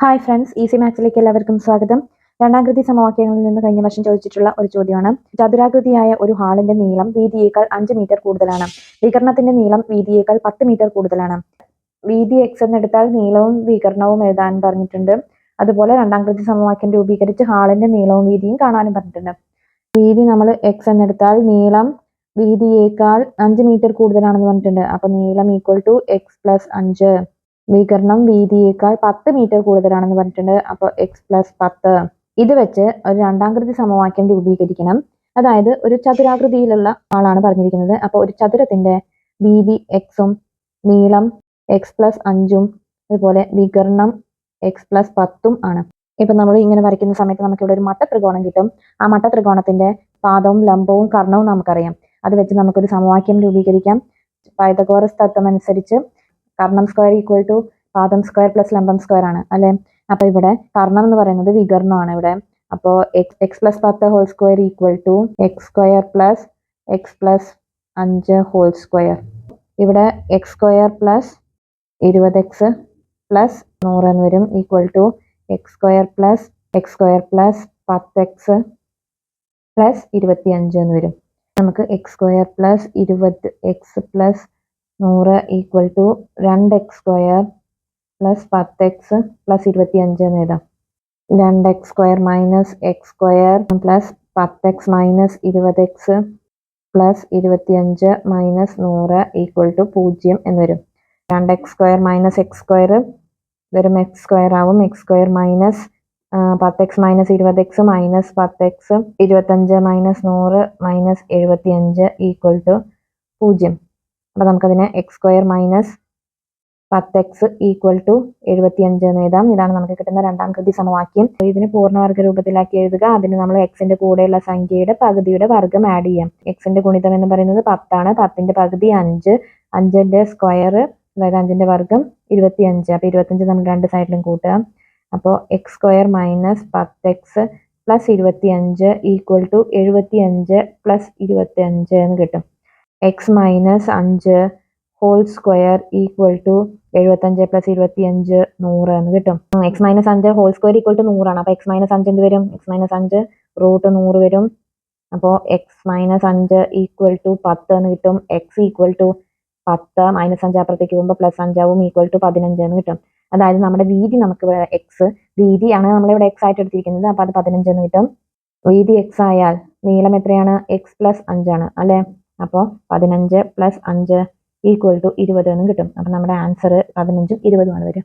Hi friends, easy മാത്സിലേക്ക് എല്ലാവർക്കും സ്വാഗതം. രണ്ടാകൃതി സമവാക്യങ്ങളിൽ നിന്ന് കഴിഞ്ഞ വർഷം ചോദിച്ചിട്ടുള്ള ഒരു ചോദ്യമാണ്. ചതുരാകൃതിയായ ഒരു ഹാളിന്റെ നീളം വീതിയേക്കാൾ 5 മീറ്റർ കൂടുതലാണ്. വികർണത്തിന്റെ നീളം വീതിയേക്കാൾ 10 മീറ്റർ കൂടുതലാണ്. വീതി എക്സ് എന്നെടുത്താൽ നീളവും വികർണവും എഴുതാൻ പറഞ്ഞിട്ടുണ്ട്. അതുപോലെ രണ്ടാകൃതി സമവാക്യം രൂപീകരിച്ച് ഹാളിന്റെ നീളവും വീതിയും കാണാനും പറഞ്ഞിട്ടുണ്ട്. വീതി നമ്മൾ എക്സ് എന്നെടുത്താൽ നീളം വീതിയേക്കാൾ 5 മീറ്റർ കൂടുതലാണെന്ന് പറഞ്ഞിട്ടുണ്ട്. അപ്പൊ നീളം ഈക്വൽ ടു എക്സ് പ്ലസ് 5. വികർണം വീതിയേക്കാൾ 10 മീറ്റർ കൂടുതലാണെന്ന് പറഞ്ഞിട്ടുണ്ട്. അപ്പോൾ എക്സ് പ്ലസ് 10. ഇത് വെച്ച് ഒരു രണ്ടാകൃതി സമവാക്യം രൂപീകരിക്കണം. അതായത് ഒരു ചതുരാകൃതിയിലുള്ള ആളാണ് പറഞ്ഞിരിക്കുന്നത്. അപ്പോൾ ഒരു ചതുരത്തിന്റെ വീതി എക്സും നീളം എക്സ് പ്ലസ് 5ഉം അതുപോലെ വികർണം എക്സ് പ്ലസ് 10ഉം ആണ്. ഇപ്പൊ നമ്മൾ ഇങ്ങനെ വരയ്ക്കുന്ന സമയത്ത് നമുക്ക് ഇവിടെ ഒരു മട്ട ത്രികോണം കിട്ടും. ആ മട്ട ത്രികോണത്തിന്റെ പാദവും ലംബവും കർണവും നമുക്കറിയാം. അത് വെച്ച് നമുക്കൊരു സമവാക്യം രൂപീകരിക്കാം. പൈതഗോറസ് തത്വം അനുസരിച്ച് കർണം സ്ക്വയർ ഈക്വൽ ടു പാദം സ്ക്വയർ പ്ലസ് ലംബം സ്ക്വയർ ആണ് അല്ലെ. അപ്പൊ ഇവിടെ കർണം എന്ന് പറയുന്നത് വികർണമാണ് ഇവിടെ. അപ്പോൾ x plus 10 whole square equal to x square plus x plus 5 whole square. ഇവിടെ x square plus 20x plus 100 എന്ന് വരും equal to x square plus 10x plus 25 എന്ന് വരും. നമുക്ക് x square plus 20x plus 100 equal to 2x square plus 10x plus 25 എന്ന് എഴുതാം. 2x square minus x square plus 10x minus 20x plus 25 minus 100 equal to 0 എന്ന് വരും. 2x square minus x square വെറും x square ആവും. X square minus 10x minus 20x minus 10x 25 minus 100 minus 75 equal to 0. അപ്പൊ നമുക്കതിനെ x square minus 10x equal to 75 എന്ന് എഴുതാം. ഇതാണ് നമുക്ക് കിട്ടുന്ന രണ്ടാകൃതി സമവാക്യം. ഇതിന് പൂർണ്ണവർഗ രൂപത്തിലാക്കി എഴുതുക. അതിന് നമ്മൾ എക്സിന്റെ കൂടെയുള്ള സംഖ്യയുടെ പകുതിയുടെ വർഗം ആഡ് ചെയ്യാം. എക്സിന്റെ ഗുണിതം എന്ന് പറയുന്നത് 10 ആണ്. 10ന്റെ പകുതി 5. 5ന്റെ സ്ക്വയർ അതായത് 5ന്റെ വർഗം 25. അപ്പൊ 25 നമ്മൾ രണ്ട് സൈഡിലും കൂട്ടുക. അപ്പോൾ x square minus 10x plus 25 equal to 75 plus 25 എന്ന് കിട്ടും. X minus 5 whole square equal to 75 plus 25 100 എന്ന് കിട്ടും. X minus 5 whole square equal to 100 ആണ്. അപ്പൊ എക്സ് മൈനസ് 5 എന്ത് വരും? എക്സ് മൈനസ് 5 റൂട്ട് 100 വരും. അപ്പോൾ എക്സ് മൈനസ് 5 ഈക്വൽ ടു 10 എന്ന് കിട്ടും. എക്സ് ഈക്വൽ ടു 10 മൈനസ് 5 അപ്പുറത്തേക്ക് പോകുമ്പോൾ പ്ലസ് 5 ആവും ഈക്വൽ ടു 15 എന്ന് കിട്ടും. അതായത് നമ്മുടെ വീതി നമുക്ക് ഇവിടെ എക്സ് വീതിയാണ് നമ്മളിവിടെ എക്സ് ആയിട്ട് എടുത്തിരിക്കുന്നത്. അപ്പൊ അത് 15 എന്ന് കിട്ടും. വീതി എക്സ് ആയാൽ നീളം എത്രയാണ്? എക്സ് പ്ലസ് 5 ആണ് അല്ലെ. അപ്പോൾ 15 പ്ലസ് 5 ഈക്വൽ ടു 20 എന്നും കിട്ടും. അപ്പൊ നമ്മുടെ ആൻസർ 15ഉം 20ഉം ആണ് വരിക.